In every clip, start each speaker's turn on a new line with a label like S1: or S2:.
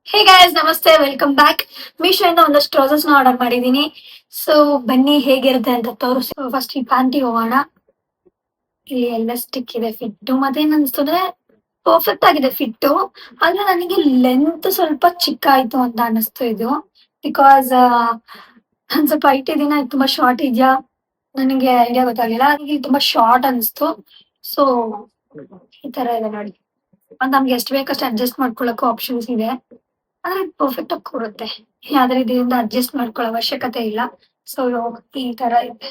S1: Hey guys ನಮಸ್ತೆ, welcome back. Meesho ಇಂದ ಒಂದಷ್ಟು ಟ್ರೌಸರ್ಸ್ ನ ಆರ್ಡರ್ ಮಾಡಿದೀನಿ. ಸೊ ಬನ್ನಿ ಹೇಗಿರುತ್ತೆ ಅಂತ ತೋರಿಸಿ. ಫಸ್ಟ್ ಈ ಪ್ಯಾಂಟಿಗೆ ಹೋಗೋಣ. ಇಲ್ಲಿ ಎಲ್ಲ ಸ್ಟಿಕ್ ಇದೆ ಫಿಟ್. ಮತ್ತೇನ್ ಅನ್ಸ್ತು ಅಂದ್ರೆ ಪರ್ಫೆಕ್ಟ್ ಆಗಿದೆ ಫಿಟ್. ಆದ್ರೆ ನನಗೆ ಲೆಂತ್ ಸ್ವಲ್ಪ ಚಿಕ್ಕ ಆಯ್ತು ಅಂತ ಅನಿಸ್ತು ಇದು. ಬಿಕಾಸ್ ನಾನ್ ಸ್ವಲ್ಪ ಹೈಟ್ ಇದೀನ, ಇದು ತುಂಬಾ ಶಾರ್ಟ್ ಇದೆಯಾ ನನಗೆ ಐಡಿಯಾ ಗೊತ್ತಾಗಿಲ್ಲ. ನನಗೆ ಇದು ತುಂಬಾ ಶಾರ್ಟ್ ಅನಿಸ್ತು. ಸೊ ಈ ತರ ಇದೆ ನೋಡಿ. ಮತ್ತೆ ನಮ್ಗೆ ಎಷ್ಟು ಬೇಕಷ್ಟು ಅಡ್ಜಸ್ಟ್ ಮಾಡ್ಕೊಳಕ್ಕೂ ಆಪ್ಷನ್ಸ್ ಇದೆ. ಆದ್ರೆ ಪರ್ಫೆಕ್ಟ್ ಆಗಿ ಕೂರುತ್ತೆ. ಯಾವ್ದೇ ಇದರಿಂದ ಅಡ್ಜಸ್ಟ್ ಮಾಡ್ಕೊಳ್ಳೋ ಅವಶ್ಯಕತೆ ಇಲ್ಲ. ಸೊ ಈ ತರ ಇದೆ.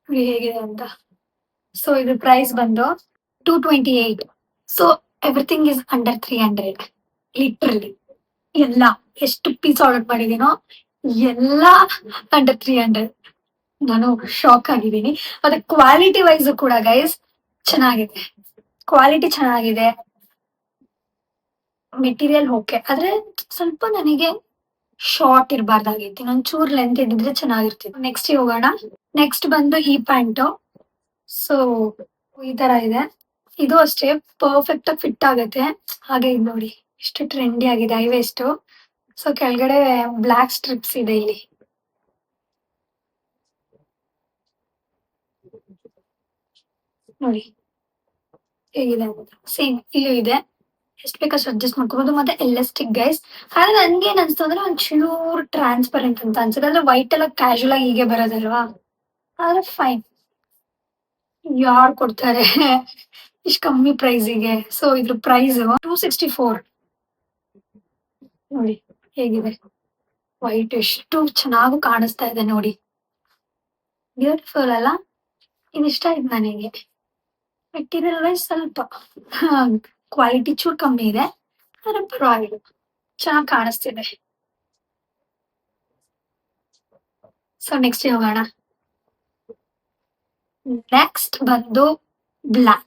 S1: ನೋಡಿ ಹೇಗಿದೆ ಅಂತ. ಸೊ ಇದು ಪ್ರೈಸ್ ಬಂದು 228. So everything is under 300. Literally ಎಲ್ಲ ಎಷ್ಟು ಪೀಸ್ ಆರ್ಡರ್ ಮಾಡಿದೀನೋ ಎಲ್ಲ ಅಂಡರ್ 300. ನಾನು ಶಾಕ್ ಆಗಿದ್ದೀನಿ. ಮತ್ತೆ ಕ್ವಾಲಿಟಿ ವೈಸ್ ಕೂಡ ಗೈಸ್ ಚೆನ್ನಾಗಿದೆ. ಕ್ವಾಲಿಟಿ ಚೆನ್ನಾಗಿದೆ. ಮೆಟೀರಿಯಲ್ ಓಕೆ, ಆದ್ರೆ ಸ್ವಲ್ಪ ನನಗೆ ಶಾರ್ಟ್ ಇರಬಾರ್ದಾಗಿತ್ತು. ಇನ್ನೊಂಚೂರ್ ಲೆಂತ್ ಇದ್ದಿದ್ರೆ ಚೆನ್ನಾಗಿರ್ತಿತ್ತು. ನೆಕ್ಸ್ಟ್ ಹೋಗೋಣ. ನೆಕ್ಸ್ಟ್ ಬಂದು ಈ ಪ್ಯಾಂಟು. ಸೊ ಈ ತರ ಇದೆ. ಇದು ಅಷ್ಟೇ ಪರ್ಫೆಕ್ಟ್ ಆಗಿ ಫಿಟ್ ಆಗುತ್ತೆ. ಹಾಗೆ ಇದು ನೋಡಿ ಎಷ್ಟು ಟ್ರೆಂಡಿ ಆಗಿದೆ ಹೈ ವೇಸ್ಟ್. ಸೊ ಕೆಳಗಡೆ ಬ್ಲಾಕ್ ಸ್ಟ್ರಿಪ್ಸ್ ಇದೆ ಇಲ್ಲಿ ನೋಡಿ ಹೇಗಿದೆ ಅಂತ. ಸೇಮ್ ಇಲ್ಲೂ ಇದೆ. ಎಷ್ಟು ಬೇಕಷ್ಟು ಅಡ್ಜಸ್ಟ್ ಮಾಡ್ಕೋಬಹುದು. ಮತ್ತೆ ಎಲಾಸ್ಟಿಕ್ ಗೈಸ್. ಆದ್ರೆ ನನ್ಗೆ ಏನ್ ಅನ್ಸ್ತು ಅಂದ್ರೆ ಒಂಚೂರು ಟ್ರಾನ್ಸ್ಪರೆಂಟ್ ಅಂತ ಅನ್ಸುತ್ತೆ. ಅಂದ್ರೆ ವೈಟ್ ಎಲ್ಲ ಕ್ಯಾಶುವಲ್ ಆಗಿ ಹೀಗೆ ಬರೋದಲ್ವಾ. ಆದ್ರೆ ಫೈನ್, ಯಾರು ಕೊಡ್ತಾರೆ ಇಷ್ಟು ಕಮ್ಮಿ ಪ್ರೈಸಿಗೆ. ಸೊ ಇದ್ರ ಪ್ರೈಸ್ 264. ನೋಡಿ ಹೇಗಿದೆ. ವೈಟ್ ಎಷ್ಟು ಚೆನ್ನಾಗಿ ಕಾಣಿಸ್ತಾ ಇದೆ ನೋಡಿ. ಬ್ಯೂಟಿಫುಲ್ ಅಲ್ಲ. ಇದಿಷ್ಟ ಆಯ್ತು ನನಗೆ. ಮೆಟೀರಿಯಲ್ ವೈಸ್ ಸ್ವಲ್ಪ ಕ್ವಾಲಿಟಿ ಚೂರು ಕಮ್ಮಿ ಇದೆ, ಆದ್ರೆ ಪರವಾಗಿಲ್ಲ, ಚೆನ್ನಾಗಿ ಕಾಣಿಸ್ತಿದೆ. ಸೊ ನೆಕ್ಸ್ಟ್ ಹೋಗೋಣ. ನೆಕ್ಸ್ಟ್ ಬಂದು black.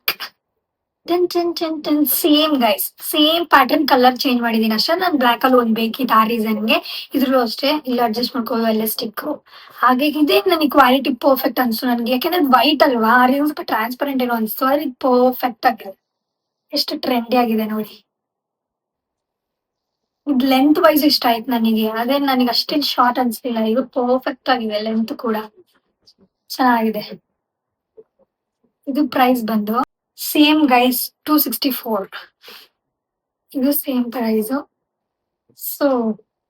S1: Same guys, same pattern, colour change ಮಾಡಿದೀನಿ ಅಷ್ಟೇ. ನಾನು ಬ್ಲಾಕ್ ಅಲ್ಲಿ ಒಂದ್ ಬೇಕಿತ್ತು ಆ ರೀಸನ್ಗೆ. ಇದ್ರಲ್ಲೂ ಅಷ್ಟೇ ಇಲ್ಲಿ ಅಡ್ಜಸ್ಟ್ ಮಾಡ್ಕೋದು ಎಲ್ಲ ಸ್ಟಿಕ್. ಹಾಗೆ ಇದೇ ನನಗೆ ಕ್ವಾಲಿಟಿ ಪರ್ಫೆಕ್ಟ್ ಅನ್ಸು ನನಗೆ. ಯಾಕೆಂದ್ರೆ ವೈಟ್ ಅಲ್ವಾ, ಆ ರೀಸನ್ ಸ್ವಲ್ಪ ಟ್ರಾನ್ಸ್ಪರೆಂಟ್ ಏನೋ ಅನ್ಸ್ತು. ಆದ್ರೆ ಇದು ಪರ್ಫೆಕ್ಟ್ ಆಗಿದೆ. ಎಷ್ಟು ಟ್ರೆಂಡಿ ಆಗಿದೆ ನೋಡಿ. ಇದು ಲೆಂತ್ ವೈಸ್ ಇಷ್ಟ ಆಯ್ತು ನನಗೆ. ಅದೇ ನನಗೆ ಅಷ್ಟೇನು ಶಾರ್ಟ್ ಅನ್ಸ್ಲಿಲ್ಲ. ಇದು ಪರ್ಫೆಕ್ಟ್ ಆಗಿದೆ, ಲೆಂತ್ ಕೂಡ ಚೆನ್ನಾಗಿದೆ. ಇದು ಪ್ರೈಸ್ ಬಂದು ಸೇಮ್ ಗೈಸ್ 264. ಇದು ಸೇಮ್ ಪ್ರೈಸ್. ಸೊ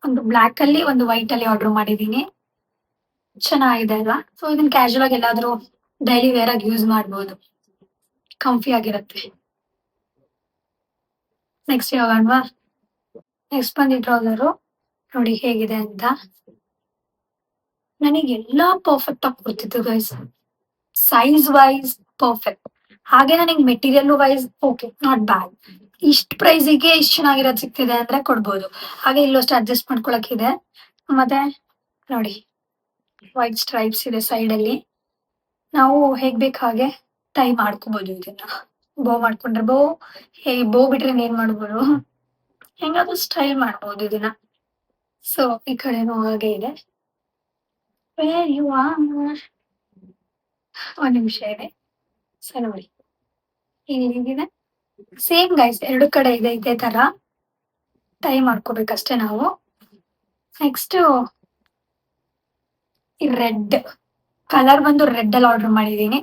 S1: ಒಂದು ಬ್ಲಾಕ್ ಅಲ್ಲಿ ಒಂದು ವೈಟ್ ಅಲ್ಲಿ ಆರ್ಡರ್ ಮಾಡಿದೀನಿ. ಚೆನ್ನಾಗಿದೆ ಅಲ್ವಾ. ಸೊ ಇದನ್ನ ಕ್ಯಾಶುವಲ್ ಆಗಿ ಎಲ್ಲಾದ್ರೂ ಡೈಲಿ ವೇರ್ ಆಗಿ ಯೂಸ್ ಮಾಡ್ಬೋದು, ಕಂಫಿ ಆಗಿರುತ್ತೆ. ನೆಕ್ಸ್ಟ್ ಯಾವಾಗಲ್ವಾ. ನೆಕ್ಸ್ಟ್ ಬಂದಿ ಟ್ರೌಸರು. ನೋಡಿ ಹೇಗಿದೆ ಅಂತ. ನನಗೆ ಎಲ್ಲಾ ಪರ್ಫೆಕ್ಟ್ ಆಗಿ ಕೊಡ್ತಿತ್ತು ಗೈಸ್. Size wise perfect. ಹಾಗೆ ನನಗೆ material wise okay, not bad. ಇಷ್ಟು ಪ್ರೈಸಿಗೆ ಇಷ್ಟು ಚೆನ್ನಾಗಿರೋದು ಸಿಗ್ತಿದೆ ಅಂದ್ರೆ ಕೊಡ್ಬೋದು. ಹಾಗೆ ಇಲ್ಲಷ್ಟು ಅಡ್ಜಸ್ಟ್ ಮಾಡ್ಕೊಳಕ್ಕಿದೆ. ಮತ್ತೆ ನೋಡಿ ವೈಟ್ ಸ್ಟ್ರೈಪ್ಸ್ ಇದೆ ಸೈಡ್ ಅಲ್ಲಿ. ನಾವು ಹೇಗ್ ಬೇಕು ಹಾಗೆ ಟೈ ಮಾಡ್ಕೋಬಹುದು. ಇದನ್ನ ಬೋ ಮಾಡ್ಕೊಂಡ್ರೆ ಬೋ, ಹೇಗೆ ಬೋ ಬಿಟ್ರೆ ಏನ್ ಮಾಡ್ಬೋದು, ಹೆಂಗಾದ್ರೂ ಸ್ಟೈಲ್ ಮಾಡ್ಬೋದು ಇದನ್ನ. ಸೊ ಈ ಕಡೆನೂ ಹಾಗೆ ಇದೆ. Where you are. ಒಂದ್ ನಿಮಿಷ ಇದೆ. ಸೊ ನೋಡಿ ಹೇಗಿದೆ. ಸೇಮ್ ಗೈಸ್, ಎರಡು ಕಡೆ ಇದೆ ಇದೇ ತರ. ಟೈ ಮಾಡ್ಕೋಬೇಕಷ್ಟೇ ನಾವು. ನೆಕ್ಸ್ಟ್ ಈ ರೆಡ್ ಕಲರ್ ಬಂದು ರೆಡ್ ಅಲ್ಲಿ ಆರ್ಡರ್ ಮಾಡಿದೀನಿ.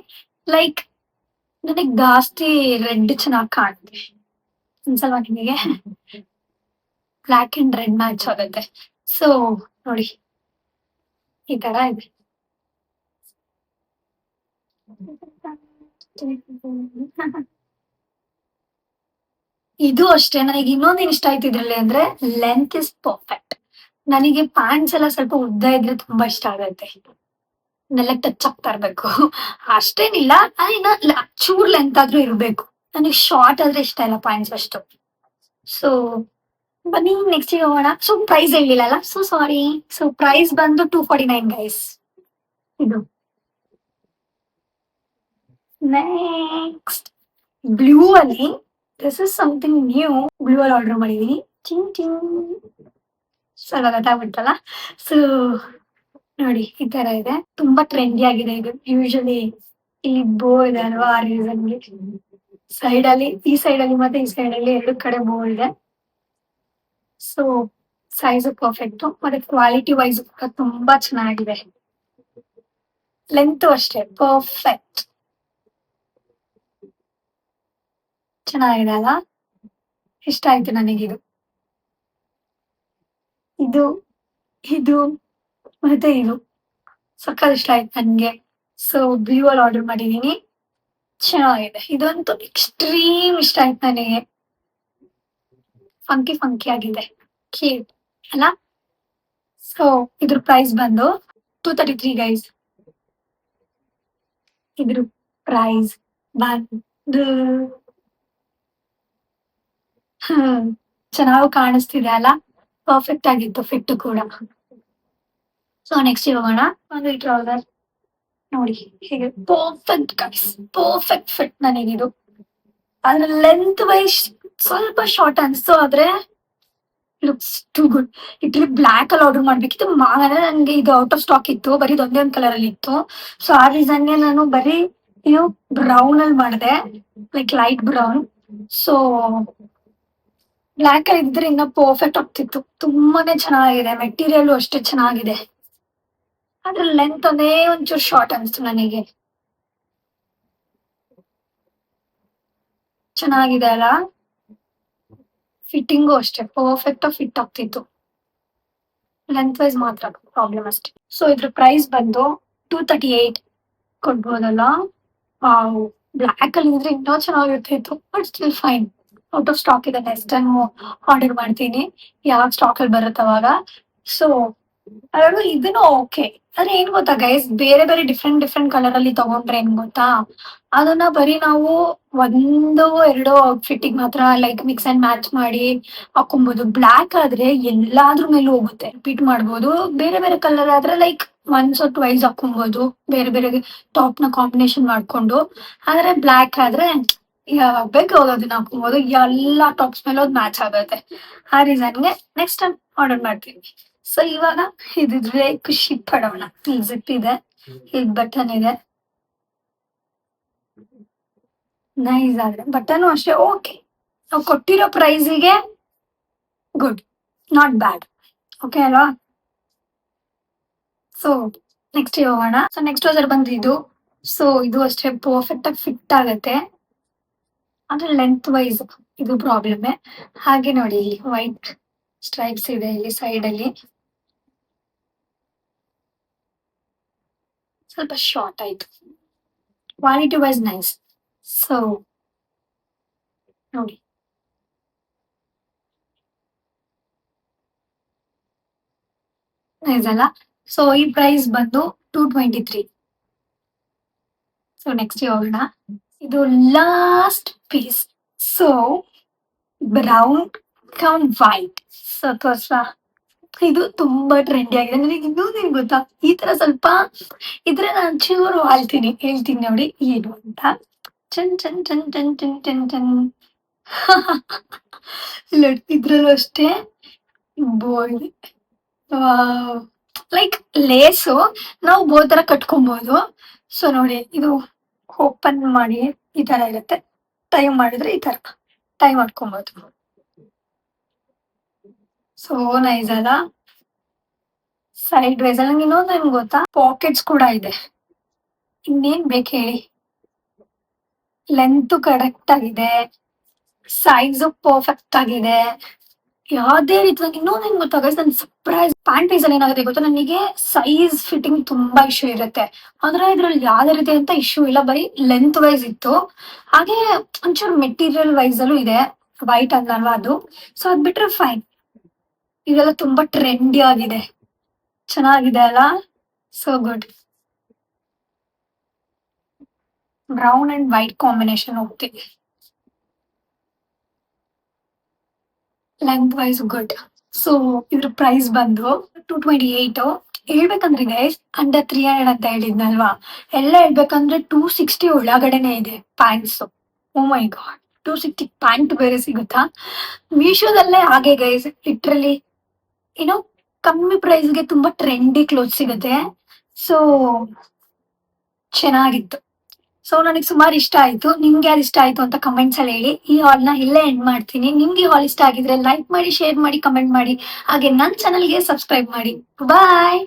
S1: ಲೈಕ್ ನನಗೆ ಜಾಸ್ತಿ ರೆಡ್ ಚೆನ್ನಾಗಿ ಕಾಣುತ್ತೆ ಅನ್ಸಲ್ವಾ ನಿಮಗೆ. ಬ್ಲಾಕ್ ಅಂಡ್ ರೆಡ್ ಮ್ಯಾಚ್ ಆಗುತ್ತೆ. ಸೊ ನೋಡಿ ಈ ತರ ಇದೆ. ಇದು ಅಷ್ಟೇ. ನನಗೆ ಇನ್ನೊಂದೇನ್ ಇಷ್ಟ ಆಯ್ತು ಇದ್ರಲ್ಲಿ ಅಂದ್ರೆ ಲೆಂತ್ ಇಸ್ ಪರ್ಫೆಕ್ಟ್. ನನಗೆ ಪ್ಯಾಂಟ್ಸ್ ಎಲ್ಲ ಸ್ವಲ್ಪ ಉದ್ದ ಇದ್ರೆ ತುಂಬಾ ಇಷ್ಟ ಆಗತ್ತೆ. ನೆಲ ಟಚ್ ಆಗ್ತಾ ಇರ್ಬೇಕು ಅಷ್ಟೇನಿಲ್ಲ. ಇನ್ನ ಚೂರ್ ಲೆಂತ್ ಆದ್ರೂ ಇರ್ಬೇಕು. ನನಗೆ ಶಾರ್ಟ್ ಆದ್ರೆ ಇಷ್ಟ ಇಲ್ಲ ಪ್ಯಾಂಟ್ಸ್ ಅಷ್ಟು. ಸೊ ಬನ್ನಿ ನೆಕ್ಸ್ಟ್ ಹೋಗೋಣ. ಸೊ ಪ್ರೈಸ್ ಹೇಳಿಲ್ಲ, ಸೊ ಸಾರಿ. ಸೊ ಪ್ರೈಸ್ ಬಂದು 249 ಗೈಸ್. ಇದು ನೆಕ್ಸ್ಟ್ ಬ್ಲೂ ಅಲ್ಲಿ. This is something new. Blue ಅಲ್ಲಿ ಆರ್ಡರ್ ಮಾಡಿದೀನಿ. ಚಿಂಗ್ ಚಿಂಗ್ ಸ್ವಲ್ಪ ಗೊತ್ತಾಗ್ಬಿಟ್ಟಲ್ಲ. ಸೊ ನೋಡಿ ಈ ತರ ಇದೆ. ತುಂಬಾ ಟ್ರೆಂಡಿ ಆಗಿದೆ ಇದು. ಯೂಶಲಿ ಇಲ್ಲಿ ಬೋ ಇದೆ ಅಲ್ವಾ, ಆ ರೀಸನ್ಗೆ. ಸೈಡ್ ಅಲ್ಲಿ, ಈ ಸೈಡ್ ಅಲ್ಲಿ ಮತ್ತೆ ಈ ಸೈಡ್ ಅಲ್ಲಿ ಎರಡು ಕಡೆ ಮೂವ್ ಇದೆ. ಸೊ ಸೈಜ್ ಪರ್ಫೆಕ್ಟ್ ಮತ್ತೆ ಕ್ವಾಲಿಟಿ ವೈಸ್ ಕೂಡ ತುಂಬಾ ಚೆನ್ನಾಗಿದೆ. ಲೆಂತ್ ಅಷ್ಟೇ ಪರ್ಫೆಕ್ಟ್, ಚೆನ್ನಾಗಿದೆ ಅಲ್ಲ. ಇಷ್ಟ ಆಯ್ತು ನನಗಿದು. ಇದು ಇದು ಮತ್ತೆ ಇದು ಸಕ್ಕತ್ ಇಷ್ಟ ಆಯ್ತು ನನ್ಗೆ. ಸೊ ಬ್ಲೂ ಅಲ್ಲಿ ಆರ್ಡರ್ ಮಾಡಿದೀನಿ, ಚೆನ್ನಾಗಿದೆ. ಇದಂತೂ ಎಕ್ಸ್ಟ್ರೀಮ್ ಇಷ್ಟ ಆಯ್ತು ನನಗೆ. ಫಂಕಿ ಫಂಕಿ ಆಗಿದೆ, ಕ್ಯೂಟ್ ಅಲ್ಲ. ಸೊ ಇದ್ರ ಪ್ರೈಸ್ ಬಂದು 233 ಗೈಸ್. ಇದ್ರ ಪ್ರೈಸ್ ಬಂದು ಚೆನ್ನಾಗಿ ಕಾಣಿಸ್ತಿದೆ ಅಲ್ಲ, ಪರ್ಫೆಕ್ಟ್ ಆಗಿತ್ತು ಫಿಟ್ ಕೂಡ. ಸೊ ನೆಕ್ಸ್ಟ್ ಹೋಗೋಣ. ಒಂದು ಈ ಟ್ರೌಸರ್ ನೋಡಿ ಹೇಗೆ ಪರ್ಫೆಕ್ಟ್ ಗೈಸ್, ಪರ್ಫೆಕ್ಟ್ ಫಿಟ್ ನನಗಿದು. ಅದ್ರ ಲೆಂತ್ ವೈಸ್ ಸ್ವಲ್ಪ ಶಾರ್ಟ್ ಅನ್ಸ್ತು, ಆದ್ರೆ ಲುಕ್ಸ್ ಟು ಗುಡ್. ಇಟ್ಲಿ ಬ್ಲಾಕ್ ಅಲ್ಲಿ ಆರ್ಡರ್ ಮಾಡ್ಬೇಕಿತ್ತು, ಅಂದ್ರೆ ನನ್ಗೆ ಇದು ಔಟ್ ಆಫ್ ಸ್ಟಾಕ್ ಇತ್ತು, ಬರೀ ಒಂದೇ ಒಂದು ಕಲರ್ ಅಲ್ಲಿ ಇತ್ತು. ಸೊ ಆ ರೀಸನ್ಗೆ ನಾನು ಬರೀ ಏನು ಬ್ರೌನ್ ಅಲ್ಲಿ ಮಾಡಿದೆ, like light brown. So black ಅಲ್ಲಿ ಇದ್ರೆ ಇನ್ನ ಪರ್ಫೆಕ್ಟ್ ಆಗ್ತಿತ್ತು. ತುಂಬಾನೇ ಚೆನ್ನಾಗಿದೆ, ಮೆಟೀರಿಯಲ್ ಅಷ್ಟೇ ಚೆನ್ನಾಗಿದೆ. ಅದ್ರ ಲೆಂತ್ ಒಂದೇ ಒಂಚೂರು ಶಾರ್ಟ್ ಅನ್ಸ್ತು ನನಗೆ. ಚೆನ್ನಾಗಿದೆ ಅಲ್ಲ, ಫಿಟ್ಟಿಂಗು ಅಷ್ಟೇ ಪರ್ಫೆಕ್ಟ್ ಫಿಟ್ ಆಗ್ತಿತ್ತು. ಲೆಂತ್ ವೈಸ್ ಮಾತ್ರ ಪ್ರಾಬ್ಲಮ್ ಅಷ್ಟೇ. ಸೊ ಇದ್ರ ಪ್ರೈಸ್ ಬಂದು 238 ಕೊಡ್ಬೋದಲ್ಲ. ಬ್ಲಾಕ್ ಅಲ್ಲಿ ಇದ್ರೆ ಇನ್ನೂ ಚೆನ್ನಾಗಿರ್ತಿತ್ತು, but still fine. Out of stock ಇದೆ, ನೆಕ್ಸ್ಟ್ ಟೈಮ್ ಆರ್ಡರ್ ಮಾಡ್ತೀನಿ ಯಾವಾಗ ಸ್ಟಾಕ್ ಅಲ್ಲಿ ಬರುತ್ತೆ ಅವಾಗ. ಸೊ ಅದ್ರಲ್ಲೂ ಇದನ್ನು ಓಕೆ. ಆದ್ರೆ ಏನ್ ಗೊತ್ತಾ ಗೈಸ್, ಬೇರೆ ಬೇರೆ ಡಿಫ್ರೆಂಟ್ ಡಿಫ್ರೆಂಟ್ ಕಲರ್ ಅಲ್ಲಿ ತಗೊಂಡ್ರೆ ಏನ್ ಗೊತ್ತಾ, ಅದನ್ನ ಬರೀ ನಾವು ಒಂದು ಎರಡು ಔಟ್ಫಿಟ್ಟಿಗೆ ಮಾತ್ರ ಲೈಕ್ ಮಿಕ್ಸ್ ಅಂಡ್ ಮ್ಯಾಚ್ ಮಾಡಿ ಹಾಕೊಬಹುದು. ಬ್ಲಾಕ್ ಆದ್ರೆ ಎಲ್ಲಾದ್ರ ಮೇಲೂ ಹೋಗುತ್ತೆ, ರಿಪೀಟ್ ಮಾಡ್ಬೋದು. ಬೇರೆ ಬೇರೆ ಕಲರ್ ಆದ್ರೆ ಲೈಕ್ ಒನ್ಸ್ ಆರ್ ಟ್ವೈಸ್ ಹಾಕೊಬಹುದು, ಬೇರೆ ಬೇರೆ ಟಾಪ್ ನ ಕಾಂಬಿನೇಷನ್ ಮಾಡ್ಕೊಂಡು. ಆದ್ರೆ ಬ್ಲಾಕ್ ಆದ್ರೆ ಯಾವಾಗ ಬೇಕು ಅವಾಗ ಅದನ್ನ ಹಾಕೊಬಹುದು, ಎಲ್ಲಾ ಟಾಪ್ಸ್ ಮೇಲೆ ಅದು ಮ್ಯಾಚ್ ಆಗುತ್ತೆ. ಆ ರೀಸನ್ಗೆ ನೆಕ್ಸ್ಟ್ ಟೈಮ್ ಆರ್ಡರ್ ಮಾಡ್ತೀನಿ. ಸೊ ಇವಾಗ ಇದಿದ್ರೆ ಖುಷಿ ಪಡೋಣ. ಇಲ್ಲಿ ಜಿಪ್ ಇದೆ, ಇಲ್ಲಿ ಬಟನ್ ಇದೆ, ನೈಸ್ ಆದ್ರೆ ಬಟನ್ ಅಷ್ಟೇ ಓಕೆ. ನಾವು ಕೊಟ್ಟಿರೋ ಪ್ರೈಸಿಗೆ ಗುಡ್, ನಾಟ್ ಬ್ಯಾಡ್, ಓಕೆ ಅಲ್ವಾ. ಸೊ ನೆಕ್ಸ್ಟ್ ಹೋಗೋಣ. ಸೊ ನೆಕ್ಸ್ಟ್ ಟ್ರೌಸರ್ ಬಂದು ಇದು. ಸೊ ಇದು ಅಷ್ಟೇ ಪರ್ಫೆಕ್ಟ್ ಆಗಿ ಫಿಟ್ ಆಗುತ್ತೆ, ಅಂದ್ರೆ ಲೆಂತ್ ವೈಸ್ ಇದು ಪ್ರಾಬ್ಲಮ್. ಹಾಗೆ ನೋಡಿ ಇಲ್ಲಿ ವೈಟ್ ಸ್ಟ್ರೈಪ್ಸ್ ಇದೆ ಇಲ್ಲಿ ಸೈಡ್ ಅಲ್ಲಿ, ಸ್ವಲ್ಪ ಶಾರ್ಟ್ ಆಯ್ತು. Quality wise nice. ಸೊ ನೋಡಿ ನೈಸ್ ಅಲ್ಲ. ಸೊ ಈ ಪ್ರೈಸ್ ಬಂದು 223. ಸೊ ನೆಕ್ಸ್ಟ್ ಹೋಗೋಣ. ಇದು last piece. So brown cum white. So ತೋರ್ಸ, ಇದು ತುಂಬಾ ಟ್ರೆಂಡಿ ಆಗಿದೆ. ನನಗೆ ಇನ್ನೊಂದು ಏನ್ ಗೊತ್ತಾ, ಈ ತರ ಸ್ವಲ್ಪ ಇದ್ರೆ ನಾನು ಚೂರು ಹೇಳ್ತೀನಿ ನೋಡಿ ಏನು ಅಂತ. ಚನ್ ಚನ್ ಚನ್ ಚನ್ ಚನ್ ಚನ್ ಚನ್ ಇದ್ರಲ್ಲೂ ಅಷ್ಟೇ ಬೋಲ್ಡ್, ಲೈಕ್ ಲೇಸು ನಾವು ಬೋಲ್ ತರ ಕಟ್ಕೊಬಹುದು. ಸೊ ನೋಡಿ ಇದು ಓಪನ್ ಮಾಡಿ ಈ ತರ ಇರುತ್ತೆ, ಟೈ ಮಾಡಿದ್ರೆ ಈ ತರ ಟೈ ಮಾಡ್ಕೊಬಹುದು. ಸೊ ನೈಸ್ ಅಲ್ಲ. ಸೈಡ್ ವೈಸ್ ಅಲ್ಲಿ ಇನ್ನೊಂದು ಏನ್ ಗೊತ್ತಾ, ಪಾಕೆಟ್ಸ್ ಕೂಡ ಇದೆ. ಇನ್ನೇನ್ ಬೇಕು ಹೇಳಿ, ಲೆಂತ್ ಕರೆಕ್ಟ್ ಆಗಿದೆ, ಸೈಜು ಪರ್ಫೆಕ್ಟ್ ಆಗಿದೆ. ಯಾವ್ದೇ ರೀತಿ ನಂಗೆ ಇನ್ನೊಂದು ಏನ್ ಗೊತ್ತಾ ಗೈಸ್, ನನ್ ಸರ್ಪ್ರೈಸ್ ಪ್ಯಾಂಟ್ ಪೀಸ್ ಅಲ್ಲಿ ಏನಾಗುತ್ತೆ ಗೊತ್ತಾ, ನನಗೆ ಸೈಜ್ ಫಿಟ್ಟಿಂಗ್ ತುಂಬಾ ಇಶ್ಯೂ ಇರುತ್ತೆ. ಆದ್ರೆ ಇದ್ರಲ್ಲಿ ಯಾವ್ದೇ ರೀತಿ ಅಂತ ಇಶ್ಯೂ ಇಲ್ಲ, ಬರೀ ಲೆಂತ್ ವೈಸ್ ಇತ್ತು. ಹಾಗೆ ಒಂಚೂರು ಮೆಟೀರಿಯಲ್ ವೈಸ್ ಅಲ್ಲೂ ಇದೆ, ವೈಟ್ ಅಲ್ವಾ ಅದು. ಸೊ ಅದ್ ಬಿಟ್ರೆ ಫೈನ್. ಇದೆಲ್ಲ ತುಂಬಾ ಟ್ರೆಂಡಿ ಆಗಿದೆ, ಚೆನ್ನಾಗಿದೆ ಅಲ್ಲ. So good. Brown and white combination ಹೋಗ್ತಿದೆ, ಲೆಂತ್ ವೈಸ್ ಗುಡ್. ಸೊ ಇದ್ರ ಪ್ರೈಸ್ ಬಂದು 228. ಹೇಳ್ಬೇಕಂದ್ರೆ ಗೈಸ್ ಅಂಡರ್ 300 ಅಂತ ಹೇಳಿದ್ನಲ್ವಾ, ಎಲ್ಲ ಹೇಳ್ಬೇಕಂದ್ರೆ 260 ಒಳಗಡೆನೆ ಇದೆ ಪ್ಯಾಂಟ್ಸ್. ಓ ಮೈ ಗಾಡ್, 260 ಪ್ಯಾಂಟ್ ಬೇರೆ ಸಿಗುತ್ತಾ ಮೀಶೋದಲ್ಲೇ? ಹಾಗೆ ಗೈಸ್ ಲಿಟ್ರಲಿ ಏನೋ ಕಮ್ಮಿ ಪ್ರೈಸ್ಗೆ ತುಂಬಾ ಟ್ರೆಂಡಿ ಕ್ಲೋತ್ ಸಿಗುತ್ತೆ. ಸೊ ಚೆನ್ನಾಗಿತ್ತು. ಸೊ ನನಗೆ ಸುಮಾರು ಇಷ್ಟ ಆಯ್ತು. ನಿಮ್ಗೆ ಯಾರು ಇಷ್ಟ ಆಯ್ತು ಅಂತ ಕಮೆಂಟ್ಸ್ ಅಲ್ಲಿ ಹೇಳಿ. ಈ ಹಾಲ್ ನ ಇಲ್ಲೇ ಎಂಡ್ ಮಾಡ್ತೀನಿ. ನಿಮ್ಗೆ ಈ ಹಾಲ್ ಇಷ್ಟ ಆಗಿದ್ರೆ ಲೈಕ್ ಮಾಡಿ, ಶೇರ್ ಮಾಡಿ, ಕಮೆಂಟ್ ಮಾಡಿ, ಹಾಗೆ ನನ್ನ ಚಾನಲ್ಗೆ ಸಬ್ಸ್ಕ್ರೈಬ್ ಮಾಡಿ. ಬಾಯ್.